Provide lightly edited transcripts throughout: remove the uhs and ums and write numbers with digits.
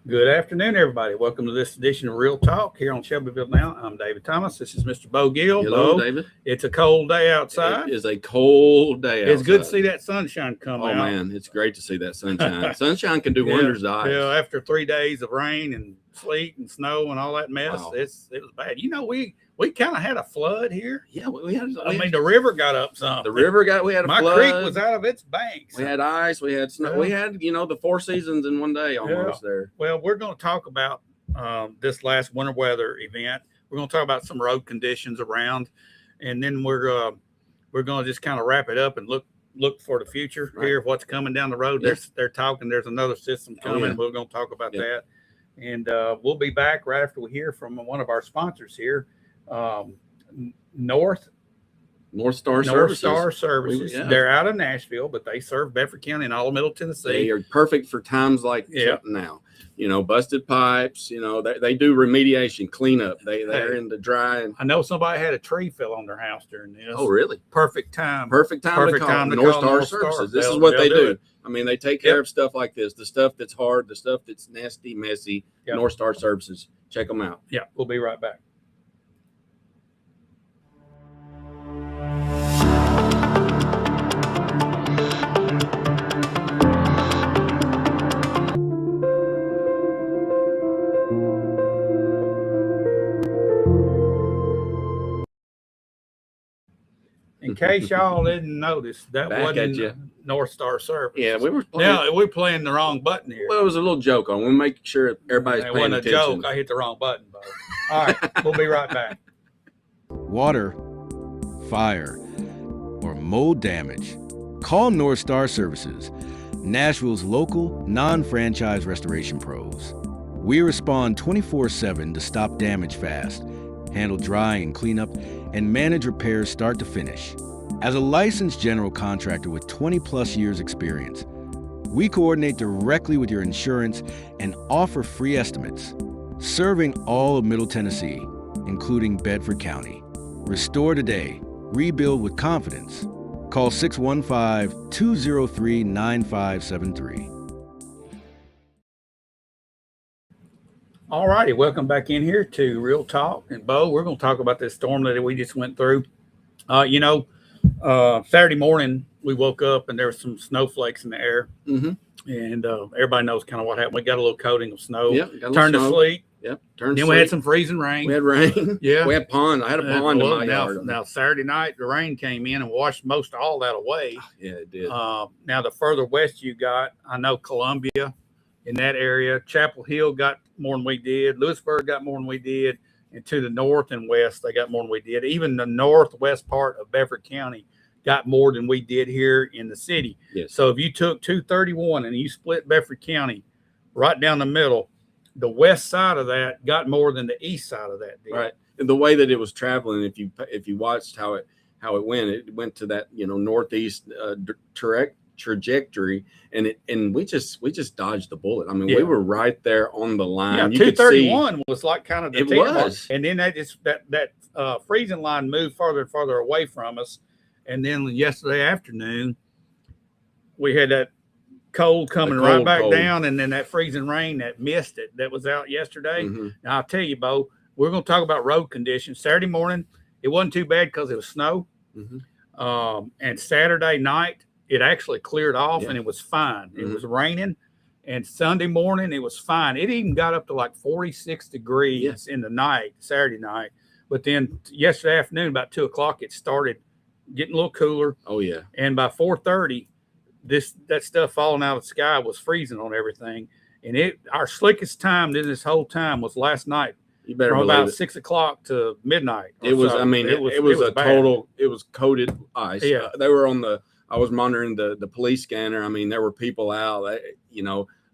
Good afternoon, everybody. Welcome to this edition of Real Talk here on Shelbyville Now. I'm David Thomas. This is Mr. Bo Gill. Hello, Bo, David. it's a cold day outside. It is a cold day outside. It's good to see that sunshine come out. Oh, man, it's great to see that sunshine. Sunshine can do wonders to eyes. Yeah, after 3 days of rain and sleet and snow and all that mess, Wow. it was bad. You know, we kind of had a flood here. Yeah, we had. The river got up some. The river got. We had a My flood. creek was out of its banks. We had ice. We had snow. Yeah. We had, the 4 seasons in one day almost there. Well, we're going to talk about this last winter weather event. We're going to talk about some road conditions around, and then we're going to just kind of wrap it up and look for the future here of what's coming down the road. Yes. They're talking. There's another system coming. Yeah. We're going to talk about that, and we'll be back right after we hear from one of our sponsors here, North Star Services. Yeah. They're out of Nashville, but they serve Bedford County and all of Middle Tennessee. They are perfect for times like now. Busted pipes. They do remediation, cleanup. They're in the dry. And I know somebody had a tree fell on their house during this. oh, really? Perfect time. Perfect time to call North Star Services. This is what they do. I mean, they take care of stuff like this, the stuff that's hard, the stuff that's nasty, messy. North Star Services. Check them out. Yeah, we'll be right back. In case y'all didn't notice, that wasn't North Star Service. Yeah, we were playing. Now we're playing the wrong button here. Well, it was a little joke on. We'll make sure everybody's It paying wasn't a attention. joke. I hit the wrong button, Bo. All right, we'll be right back. Water, fire, or mold damage. Call North Star Services, Nashville's local, non-franchise restoration pros. We respond 24/7 to stop damage fast, handle drying and cleanup, and manage repairs start to finish. As a licensed general contractor with 20-plus years experience, we coordinate directly with your insurance and offer free estimates, serving all of Middle Tennessee, including Bedford County. Restore today. Rebuild with confidence. Call 615-203-9573. All righty, welcome back in here to Real Talk. And Bo, we're going to talk about this storm that we just went through. Saturday morning, we woke up and there was some snowflakes in the air. Mm-hmm. And everybody knows kind of what happened. We got a little coating of snow. Turned to sleet. Yep. Then we had some freezing rain. We had rain. Yeah. We had pond. I had a pond in my yard. Now, Saturday night, the rain came in and washed most of all that away. Yeah, it did. Now, the further west you got, I know Columbia in that area, Chapel Hill got more than we did. Lewisburg got more than we did. And to the north and west, they got more than we did. Even the northwest part of Bedford County got more than we did here in the city. Yes. So if you took 231 and you split Bedford County right down the middle, the west side of that got more than the east side of that did. Right. And the way that it was traveling, if you watched how it went to that northeast trajectory, and we just dodged the bullet. I mean, we were right there on the line. Yeah, you 231 was like kind of the it mark. was, and then that freezing line moved farther and farther away from us. And then yesterday afternoon, we had that cold coming right back down, and then that freezing rain, that mist that was out yesterday. Mm-hmm. Now, I'll tell you, Bo, we're going to talk about road conditions. Saturday morning, it wasn't too bad because it was snow. Mm-hmm. And Saturday night, it actually cleared off, and it was fine. Mm-hmm. It was raining. And Sunday morning, it was fine. It even got up to like 46 degrees in the night, Saturday night. But then yesterday afternoon, about 2 o'clock, it started getting a little cooler. Oh, yeah. And by 4:30, that stuff falling out of the sky was freezing on everything. And our slickest time in this whole time was last night. You better from believe about it. 6 o'clock to midnight. It was, so. I mean, it was a bad. total, it was coated ice. Yeah. They were I was monitoring the police scanner. I mean, there were people out,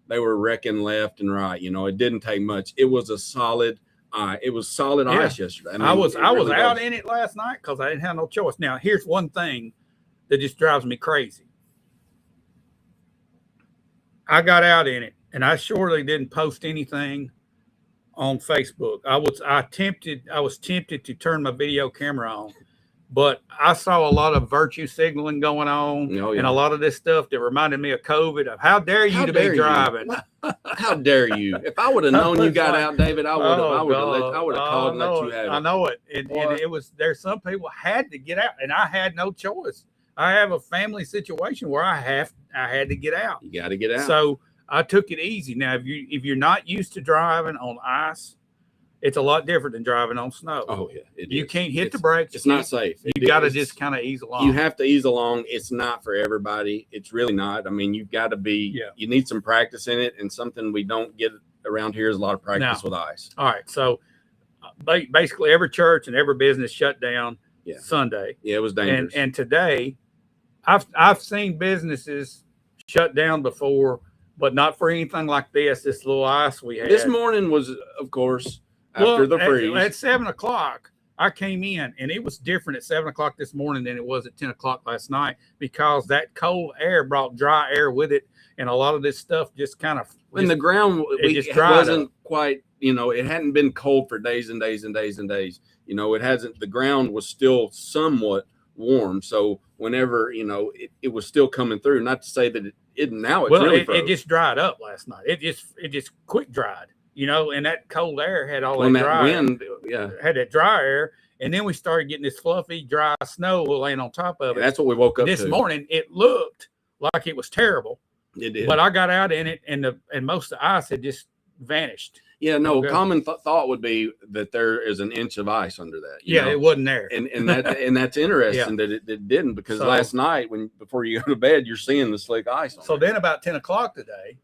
they were wrecking left and right. It didn't take much. It was a solid ice yesterday. I mean, I was really out in it last night because I didn't have no choice. Now, here's one thing that just drives me crazy. I got out in it, and I surely didn't post anything on Facebook. I was tempted to turn my video camera on But I saw a lot of virtue signaling going on, Oh, yeah. and a lot of this stuff that reminded me of COVID. Of how dare you How to dare be you? driving? How dare you? If I would have known you got out, David, I would have. I would have called and let you have it. I know it. And it was there's some people had to get out, and I had no choice. I have a family situation where I had to get out. You got to get out. So I took it easy. Now, if you're not used to driving on ice, it's a lot different than driving on snow. Oh yeah, you can't hit the brakes. It's not safe. You got to just kind of ease along. You have to ease along. It's not for everybody. It's really not. I mean, you've got to be. Yeah. You need some practice in it, and something we don't get around here is a lot of practice with ice. All right, so basically every church and every business shut down Sunday. Yeah, it was dangerous. And today, I've seen businesses shut down before, but not for anything like this. This little ice we had. This morning was, of course, after the freeze. At 7:00, I came in, and it was different at 7:00 this morning than it was at 10:00 last night, because that cold air brought dry air with it, and a lot of this stuff just kind of. And the ground wasn't quite, it hadn't been cold for days and days and days and days. It hasn't. The ground was still somewhat warm, so whenever it was still coming through. Not to say that it now it's really froze. It just dried up last night. It just quick dried. And that cold air had all that dry wind, had that dry air, and then we started getting this fluffy, dry snow laying on top of it. That's what we woke up this morning. It looked like it was terrible. It did, but I got out in it, and most of the ice had just vanished. Yeah, no. Common thought would be that there is an inch of ice under that. It wasn't there, and that's interesting that it didn't, because last night before you go to bed, you're seeing the slick ice. Then about 10:00 today,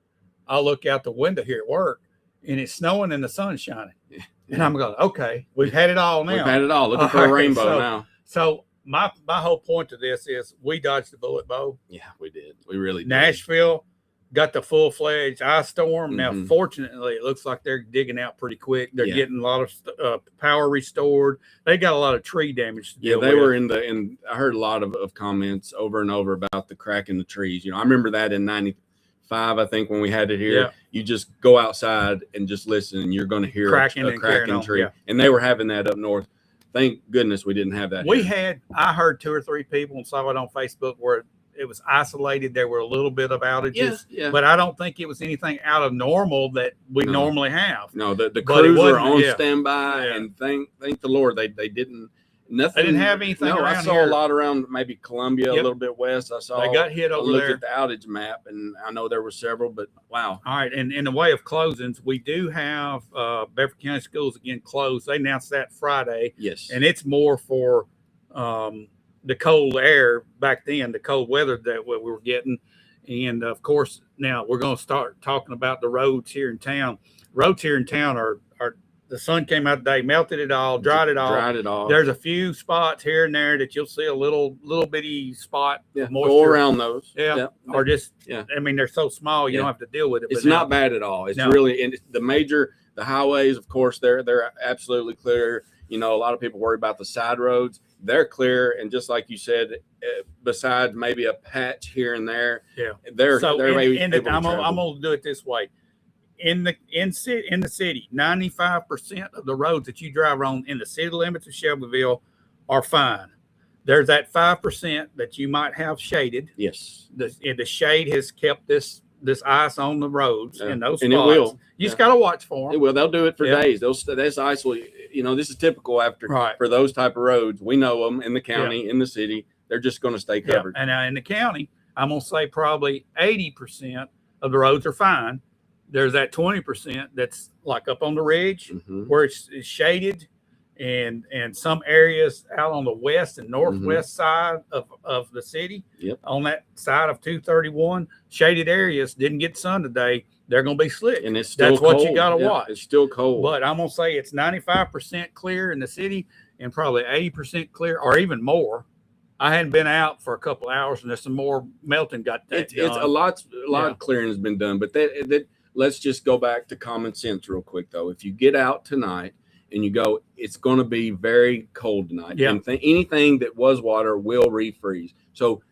I look out the window here at work, and it's snowing and the sun's shining. Yeah. And I'm going, okay, we've had it all now. We've had it all. Looking for a rainbow now. So my whole point to this is we dodged the bullet, Bo. Yeah, we did. We really did. Nashville got the full-fledged ice storm. Now, fortunately, it looks like they're digging out pretty quick. They're getting a lot of power restored. They got a lot of tree damage to deal with. They were in I heard a lot of comments over and over about the crack in the trees. I remember that in 95, I think, when we had it here. Yeah. You just go outside and just listen, and you're going to hear a cracking tree. Yeah. And they were having that up north. Thank goodness we didn't have that here. I heard 2 or 3 people and saw it on Facebook where it was isolated. There were a little bit of outages, but I don't think it was anything out of normal that we normally have. No, the crews were on standby, and thank the Lord they didn't. Nothing. They didn't have anything. No, I saw here. A lot around maybe Columbia, a little bit west. I saw they got hit over there. Looked at the outage map, and I know there were several, but wow. All right, and in the way of closings, we do have Bedford County Schools again closed. They announced that Friday. Yes, and it's more for the cold air back then, the cold weather that we were getting, and of course now we're going to start talking about the roads here in town. Roads here in town are. The sun came out today, melted it all, dried it all. There's a few spots here and there that you'll see a little bitty spot. Yeah, go around those. Yeah. Or just, I mean, they're so small you don't have to deal with it. It's not bad at all. It's really, and the highways, of course, they're absolutely clear. A lot of people worry about the side roads. They're clear, and just like you said, besides maybe a patch here and there, they're maybe able to travel. I'm gonna do it this way. In the city, 95% of the roads that you drive on in the city limits of Shelbyville are fine. There's that 5% that you might have shaded. Yes, the shade has kept this ice on the roads in those spots. And it will. You just got to watch for them. It will. They'll do it for days. This ice will. This is typical for those type of roads. We know them in the county, in the city. They're just going to stay covered. And in the county, I'm going to say probably 80% of the roads are fine. There's that 20% that's like up on the ridge where it's shaded, and some areas out on the west and northwest side of the city, on that side of 231, shaded areas didn't get sun today. They're going to be slick, and it's still cold. What you got to watch. It's still cold, but I'm going to say it's 95% clear in the city and probably 80% clear, or even more. I hadn't been out for a couple of hours, and there's some more melting got that done. It's a lot of clearing has been done, but that. Let's just go back to common sense real quick, though. If you get out tonight and you go, it's going to be very cold tonight. Yeah. And anything that was water will refreeze. So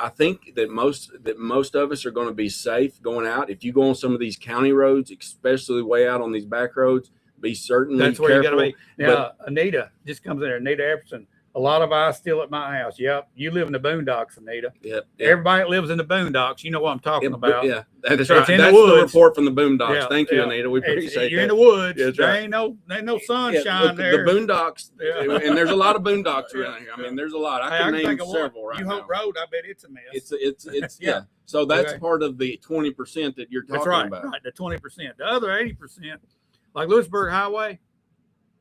I think that most of us are going to be safe going out. If you go on some of these county roads, especially way out on these back roads, be certainly that's where careful. You got to be. Now, Anita just comes in there. Anita Epperson. A lot of ice still at my house. Yep. You live in the boondocks, Anita. Yep. Everybody that lives in the boondocks, you know what I'm talking about. Yeah, that's So right. it's in That's the the woods. report from the boondocks. Yeah, Thank you, yeah. Anita. We appreciate You're that. in the woods. Yeah, that's There right. ain't no sunshine Look, there. the boondocks, Yeah. and there's a lot of boondocks around here. I Yeah. mean, there's a lot. I Hey, can think name of several one. right You now. Hope Road, I bet it's a mess. It's Yeah. yeah. So that's Okay. part of the 20% that you're talking That's right. about. Right. The 20%. The other 80%, like Lewisburg Highway,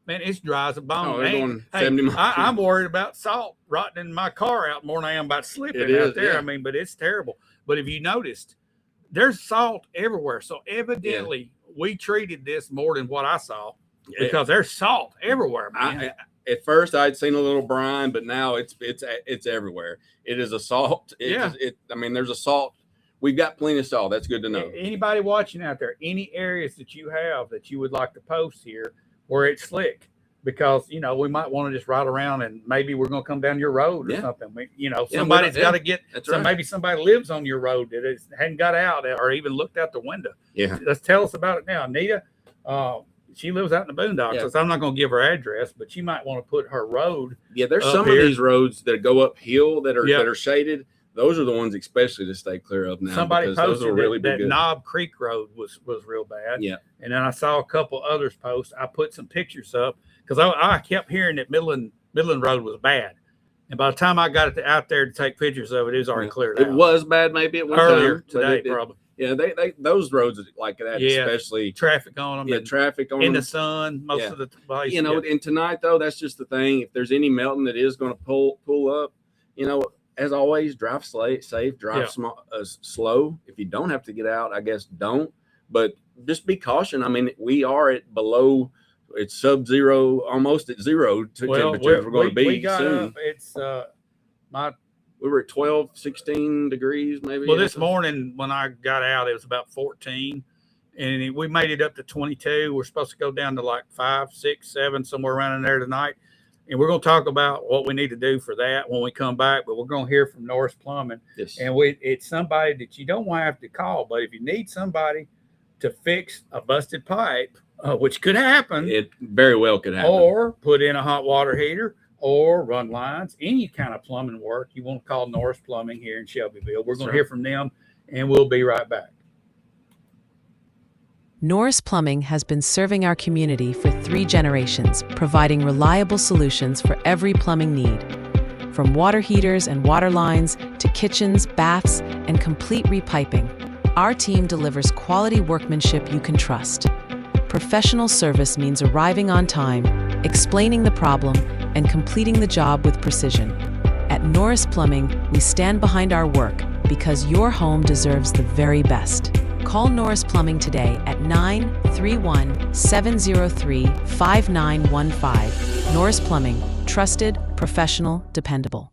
man, it's dry as a bone. Oh, they're Ain't- going hey, 70 miles. I'm worried about salt rotting in my car out more than I am about slipping It is, out there. yeah. I mean, but it's terrible. But if you noticed, there's salt everywhere. So evidently, we treated this more than what I saw because there's salt everywhere, man. At first, I'd seen a little brine, but now it's everywhere. It is a salt. I mean, there's a salt. We've got plenty of salt. That's good to know. Anybody watching out there, any areas that you have that you would like to post here where it's slick, because we might want to just ride around and maybe we're going to come down your road or something. Somebody's got to get. That's so right. maybe somebody lives on your road that hadn't got out or even looked out the window. Yeah. Let's tell us about it now, Anita. She lives out in the boondocks. Yeah. So I'm not going to give her address, but she might want to put her road. Yeah, there's up some here. of these roads that go uphill that are Yeah. that are shaded. Those are the ones especially to stay clear of now. Somebody because those posted will really be that good. Knob Creek Road was real bad. Yeah. And then I saw a couple others post. I put some pictures up because I kept hearing that Midland Road was bad. And by the time I got it out there to take pictures of it, it was already cleared out. It was bad maybe at one earlier time, but today, probably. Yeah, they those roads like that, especially Traffic on them. yeah, traffic on in them. the sun most of the place. And tonight though, that's just the thing. If there's any melting that is going to pull up, as always, drive safe, drive slow. If you don't have to get out, I guess don't. But just be caution. I mean, we are at below. It's sub-zero, almost at zero temperatures. We're going to be soon. It's We were at 12, 16 degrees maybe. Well, this morning when I got out, it was about 14, and we made it up to 22. We're supposed to go down to like 5, 6, 7, somewhere around in there tonight. And we're going to talk about what we need to do for that when we come back. But we're going to hear from Norris Plumbing. Yes. And it's somebody that you don't want to have to call. But if you need somebody to fix a busted pipe, which could happen. It very well could happen. Or put in a hot water heater or run lines, any kind of plumbing work, you want to call Norris Plumbing here in Shelbyville. We're going to hear from them, and we'll be right back. Norris Plumbing has been serving our community for 3 generations, providing reliable solutions for every plumbing need. From water heaters and water lines to kitchens, baths, and complete repiping, our team delivers quality workmanship you can trust. Professional service means arriving on time, explaining the problem, and completing the job with precision. At Norris Plumbing, we stand behind our work because your home deserves the very best. Call Norris Plumbing today at 931-703-5915. Norris Plumbing, trusted, professional, dependable.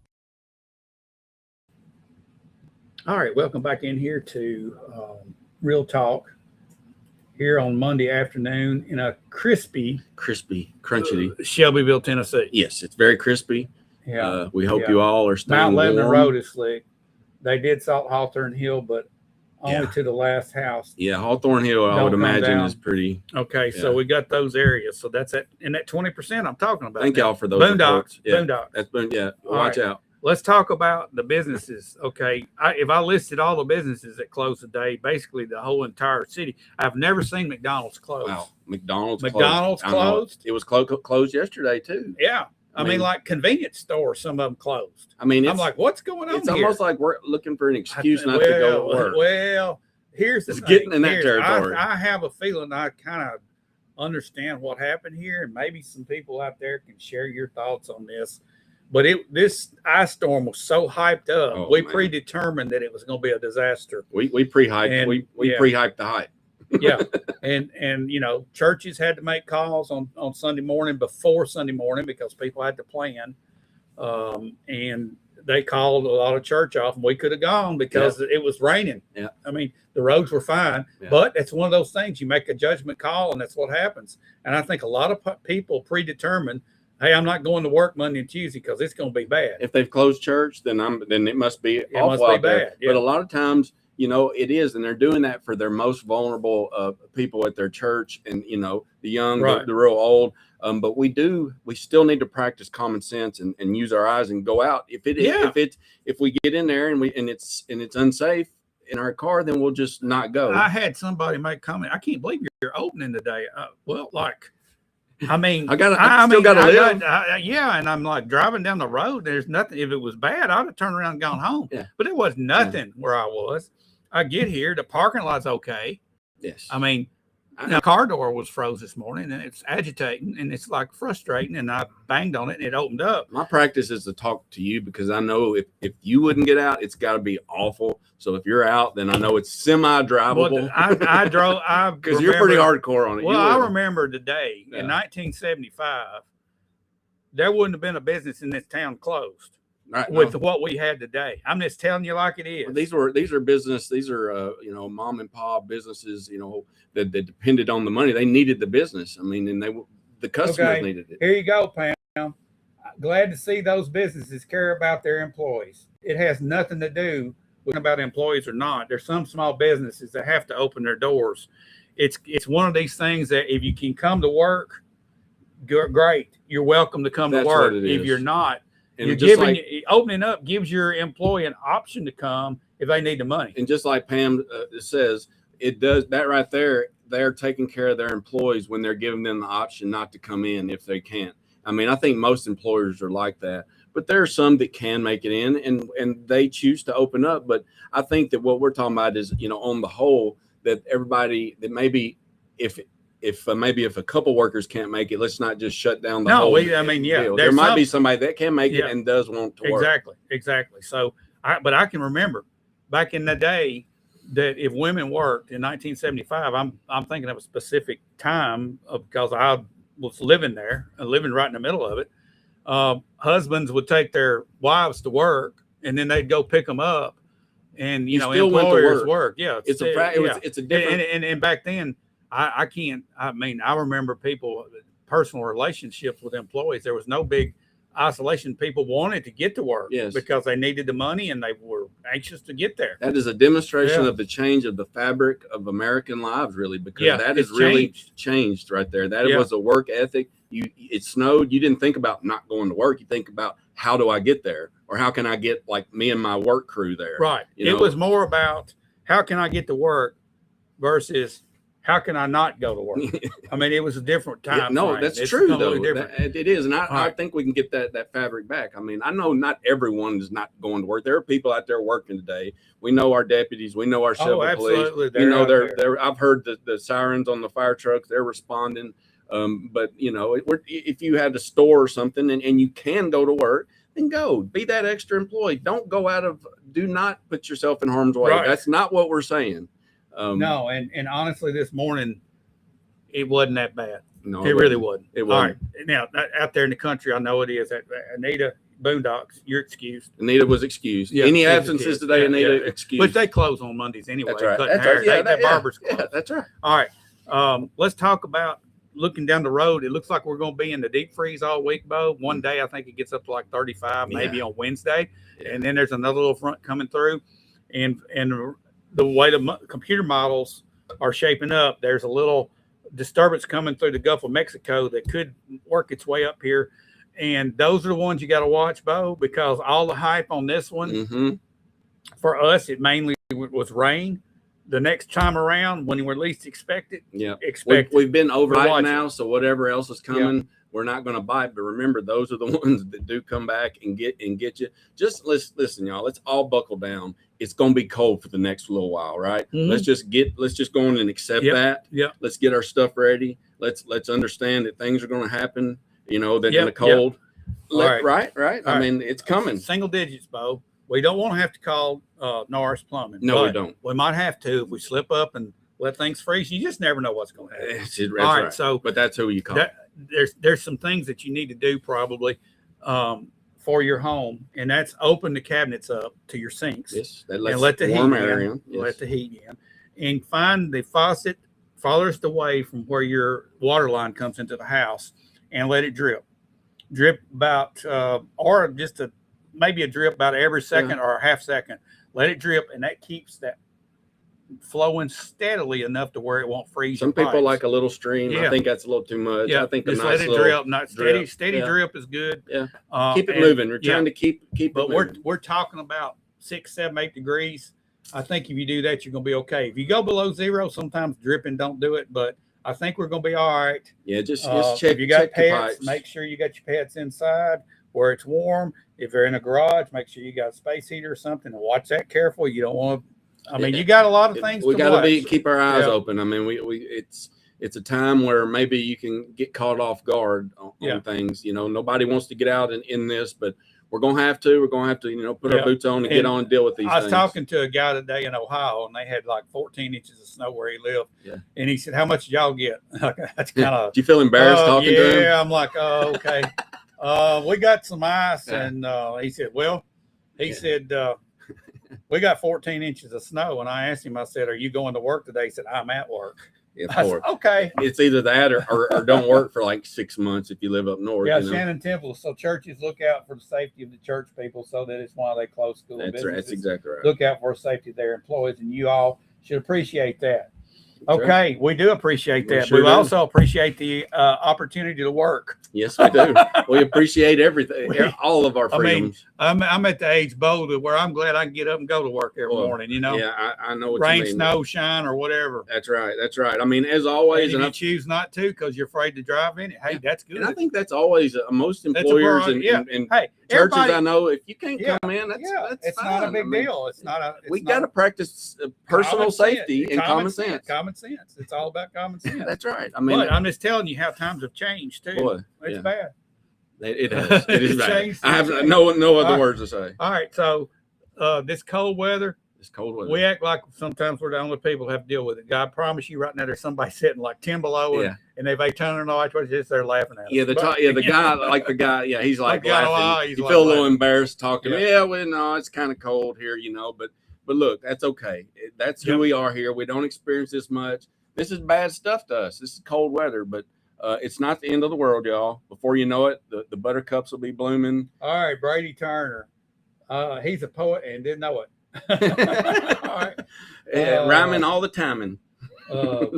All right, welcome back in here to Real Talk here on Monday afternoon in a crispy, crunchy Shelbyville, Tennessee. Yes, it's very crispy. Yeah. We hope you all are staying Mount Lebanon warm. Road is slick. They did salt Hawthorne Hill, but only to the last house. Yeah, Hawthorne Hill, I Don't would come imagine, down. is pretty. Okay, so we got those areas. So that's that 20% I'm talking about. Thank y'all for those Boondocks. reports. Yeah, Boondocks. that's been All watch right. out. Let's talk about the businesses. Okay, if I listed all the businesses that closed today, basically the whole entire city, I've never seen McDonald's close. Wow, McDonald's McDonald's closed. It was closed yesterday too. Yeah. I mean, like convenience stores, some of them closed. I mean, I'm like, what's going on It's here? almost like we're looking for an excuse not to go to work. Well, here's the It's thing. getting in that territory. I have a feeling I kind of understand what happened here, and maybe some people out there can share your thoughts on this. But this ice storm was so hyped up. We predetermined that it was going to be a disaster. We pre-hyped. We pre-hyped the hype. Yeah. And churches had to make calls on Sunday morning before Sunday morning because people had to plan. And they called a lot of church off, and we could have gone because it was raining. Yeah. I mean, the roads were fine, but it's one of those things. You make a judgment call, and that's what happens. And I think a lot of people predetermined, hey, I'm not going to work Monday and Tuesday because it's going to be bad. If they've closed church, then it must be awful out there. Yeah. But a lot of times, it is, and they're doing that for their most vulnerable people at their church, and the young, the real old. But we still need to practice common sense and use our eyes and go out. If we get in there and it's unsafe in our car, then we'll just not go. I had somebody make a comment. I can't believe you're opening today. Well, like, I mean, I still got to live. Yeah, and I'm like driving down the road. There's nothing. If it was bad, I'd have turned around and gone home. Yeah. But it was nothing where I was. I get here, the parking lot's okay. Yes. I mean, the car door was froze this morning, and it's agitating, and it's like frustrating. And I banged on it, and it opened up. My practice is to talk to you because I know if you wouldn't get out, it's got to be awful. So if you're out, then I know it's semi-drivable. Well, I drove because you're pretty hardcore on it. Well, I remember the day in 1975, there wouldn't have been a business in this town closed with what we had today. I'm just telling you like it is. Well, these are business. These are mom and pop businesses. That depended on the money. They needed the business. I mean, and the customers needed it. Here you go, Pam. Glad to see those businesses care about their employees. It has nothing to do with about employees or not. There's some small businesses that have to open their doors. It's one of these things that if you can come to work, great. You're welcome to come to work. If you're not, opening up gives your employee an option to come if they need the money. And just like Pam says, it does that right there. They're taking care of their employees when they're giving them the option not to come in if they can't. I mean, I think most employers are like that, but there are some that can make it in and they choose to open up. But I think that what we're talking about is, on the whole, that everybody that maybe if a couple workers can't make it, let's not just shut down the whole. Deal. There might be somebody that can make it and does want to work. Exactly. So, but I can remember back in the day that if women worked in 1975, I'm thinking of a specific time because I was living there, living right in the middle of it. Husbands would take their wives to work, and then they'd go pick them up, and employers work. Yeah, it's a different. And back then, I remember people personal relationships with employees. There was no big isolation. People wanted to get to work because they needed the money and they were anxious to get there. That is a demonstration of the change of the fabric of American lives, really, because that has really changed right there. That was a work ethic. It snowed. You didn't think about not going to work. You think about how do I get there, or how can I get like me and my work crew there. Right. It was more about how can I get to work versus how can I not go to work? I mean, it was a different time. That's true, though. It is. And I think we can get that fabric back. I mean, I know not everyone is not going to work. There are people out there working today. We know our deputies. We know our Shelbyville police. I've heard the sirens on the fire trucks. They're responding. But, if you had a store or something and you can go to work, then go. Be that extra employee. Do not put yourself in harm's way. Right. That's not what we're saying. No, and honestly, this morning it wasn't that bad. No, it really wasn't. It wasn't. All right, now out there in the country, I know it is. Anita, Boondocks, you're excused. Anita was excused. Yeah, any absences today, Anita excused. But they close on Mondays anyway. That's right. That barber's closed. Yeah, that's right. All right, let's talk about looking down the road. It looks like we're going to be in the deep freeze all week, Bo. One day I think it gets up to like 35, maybe on Wednesday, and then there's another little front coming through, and the way the computer models are shaping up, there's a little disturbance coming through the Gulf of Mexico that could work its way up here. And those are the ones you got to watch, Bo, because all the hype on this one, for us, it mainly was rain. The next time around, when you were least expected, we've been over it now, so whatever else is coming, we're not going to bite. But remember, those are the ones that do come back and get you. Just listen, y'all. Let's all buckle down. It's going to be cold for the next little while, right? Mm-hmm. Let's just go on and accept that. Yeah. Let's get our stuff ready. Let's understand that things are going to happen. That in the cold. Right. I mean, it's coming. Single digits, Bo. We don't want to have to call Norris Plumbing. No, we don't. We might have to if we slip up and let things freeze. You just never know what's going to happen. That's right. So, but that's who you call. There's some things that you need to do probably for your home, and that's open the cabinets up to your sinks. Yes, and let the warm heat air in. Let the heat in, and find the faucet farthest away from where your water line comes into the house, and let it drip. Drip about, or just maybe a drip about every second or a half second. Let it drip, and that keeps that flowing steadily enough to where it won't freeze. Some people pipes. like a little stream. I think that's a little too much. I think just a nice let it little drip. Not steady drip is good. Yeah, keep it moving. We're trying to keep but it moving. we're talking about 6, 7, 8 degrees. I think if you do that, you're gonna be okay. If you go below 0, sometimes dripping don't do it, but I think we're gonna be all right. Yeah, just check. If you got check pets, pipes. make sure you got your pets inside where it's warm. If they're in a garage, make sure you got a space heater or something, and watch that careful. You don't want to. I mean, you got a lot of things. We got to keep our eyes open. I mean, it's a time where maybe you can get caught off guard on things. You know, nobody wants to get out in this, but we're gonna have to. We're gonna have to, put our boots on and get on and deal with these. I was talking to a guy today in Ohio, and they had like 14 inches of snow where he lived. Yeah. And he said, "How much did y'all get?" That's kind of. Do you feel embarrassed talking to him? Yeah, I'm like, oh, okay. We got some ice, and he said, "Well," he said, "We got 14 inches of snow." And I asked him, I said, "Are you going to work today?" He said, "I'm at work." Yeah, said, okay. It's either that or don't work for like 6 months if you live up north. Yeah, Shannon Temple. So churches look out for the safety of the church people, so that is why they close school. That's right. That's exactly right. Look out for the safety of their employees, and you all should appreciate that. Okay, we do appreciate that. We also appreciate the opportunity to work. Yes, we do. We appreciate everything, all of our freedoms. I mean, I'm at the age bold where I'm glad I can get up and go to work every morning. Yeah, I know what rain, you mean. snow, shine, or whatever. That's right. That's right. I mean, as always, and if you choose not to because you're afraid to drive in it. Hey, that's good. And I think that's always most employers and churches I know. If you can't come in, that's fine. Not a big deal. It's not a. We got to practice personal safety and common sense. Common sense. It's all about common sense. That's right. I mean, but I'm just telling you how times have changed too. Boy, it's bad. It has. It is bad. I have no other words to say. All right. So this cold weather. We act like sometimes we're the only people who have to deal with it. God, I promise you right now there's somebody sitting like 10 below and they've turned their lights, they're laughing at us. Yeah, the guy, he's like laughing. You feel a little embarrassed talking. Yeah, well, no, it's kind of cold here, but look, that's okay. That's who we are here. We don't experience this much. This is bad stuff to us. This is cold weather, but it's not the end of the world, y'all. Before you know it, the buttercups will be blooming. All right, Brady Turner. He's a poet and didn't know it. All right. Rhyming all the timing. All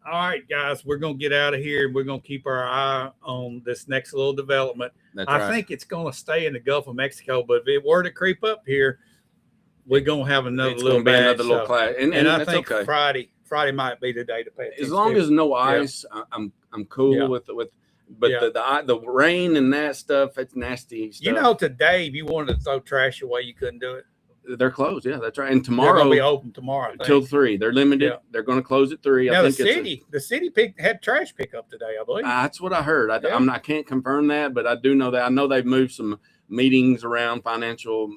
right, guys, we're going to get out of here. We're going to keep our eye on this next little development. I think it's going to stay in the Gulf of Mexico, but if it were to creep up here, we're going to have another little class. And I think Friday might be the day to pay attention. As long as no ice, I'm cool with but the rain and that stuff, it's nasty stuff. Today if you wanted to throw trash away, you couldn't do it. They're closed. Yeah, that's right. And tomorrow they're going to be open tomorrow till 3. They're limited. They're going to close at 3. Now, the city had trash pickup today, I believe. That's what I heard. I can't confirm that, but I do know that. I know they've moved some meetings around. Financial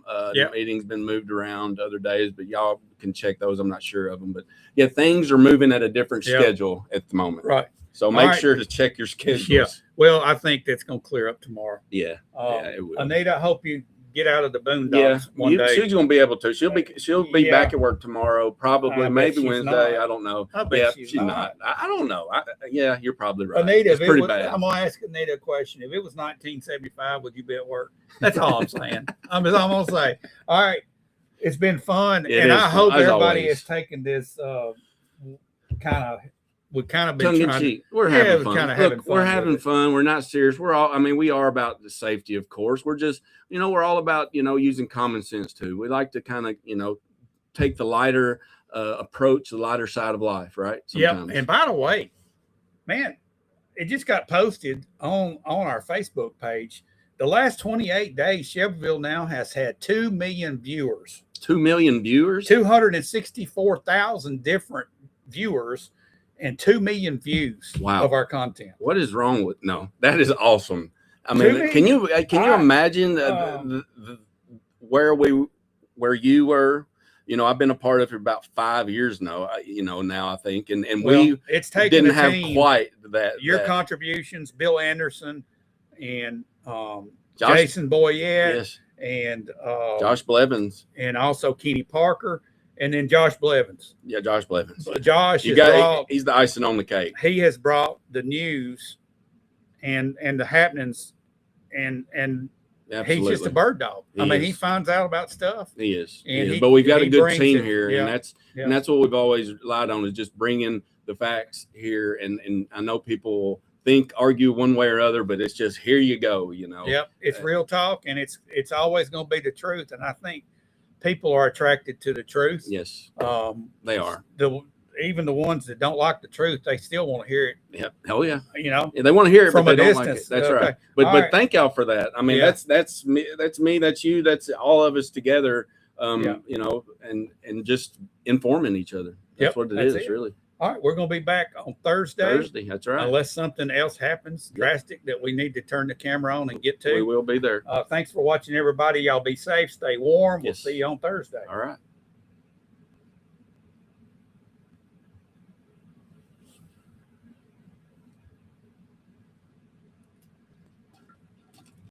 meetings been moved around other days, but y'all can check those. I'm not sure of them, but things are moving at a different schedule at the moment. Right. So make sure to check your schedules. Yeah. Well, I think that's going to clear up tomorrow. Yeah. It will. Anita, I hope you get out of the boondocks one day. She's going to be able to. She'll be back at work tomorrow, probably maybe Wednesday. Not. I don't know. I bet she's not. I don't know. You're probably right. Anita, it's pretty bad. I'm going to ask Anita a question. If it was 1975, would you be at work? That's all I'm saying. I'm going to say. All right. It's been fun. I hope everybody has taken this we've kind of been trying. We're having fun. We're having fun. We're not serious. We are about the safety, of course. We're just, we're all about, using common sense too. We like to kind of, take the lighter approach, the lighter side of life, right? Yeah. And by the way, man, it just got posted on our Facebook page. The last 28 days, Shelbyville now has had 2 million viewers. 2 million viewers? 264,000 different viewers. And 2 million views of our content. What is wrong with that is awesome. I mean, can you imagine where you were? I've been a part of it for about 5 years now. Now I think, and we didn't have quite that. Your contributions, Bill Anderson, and Jason Boyette, and Josh Blevins, and also Kenny Parker. And then Josh Blevins. Yeah, Josh Blevins. Josh he's the icing on the cake. He has brought the news and the happenings and Absolutely. He's just a bird dog. He finds out about stuff. He is. And but we've got a good team it here, yeah. and that's what we've always relied on, is just bringing the facts here. And I know people argue one way or other, but it's just, here you go. Yep, it's real talk, and it's always going to be the truth. And I think people are attracted to the truth. Yes, they are. Even the ones that don't like the truth, they still want to hear it. Yeah. Hell yeah. They want to hear it from but they a don't distance. Like it. That's okay. right. But thank y'all for that. That's me. That's me. That's you. That's all of us together. And just informing each other. That's what it is, really. All right, we're going to be back on Thursday. That's right. Unless something else happens drastic that we need to turn the camera on and get to. We will be there. Thanks for watching, everybody. Y'all be safe. Stay warm. We'll see you on Thursday. All right.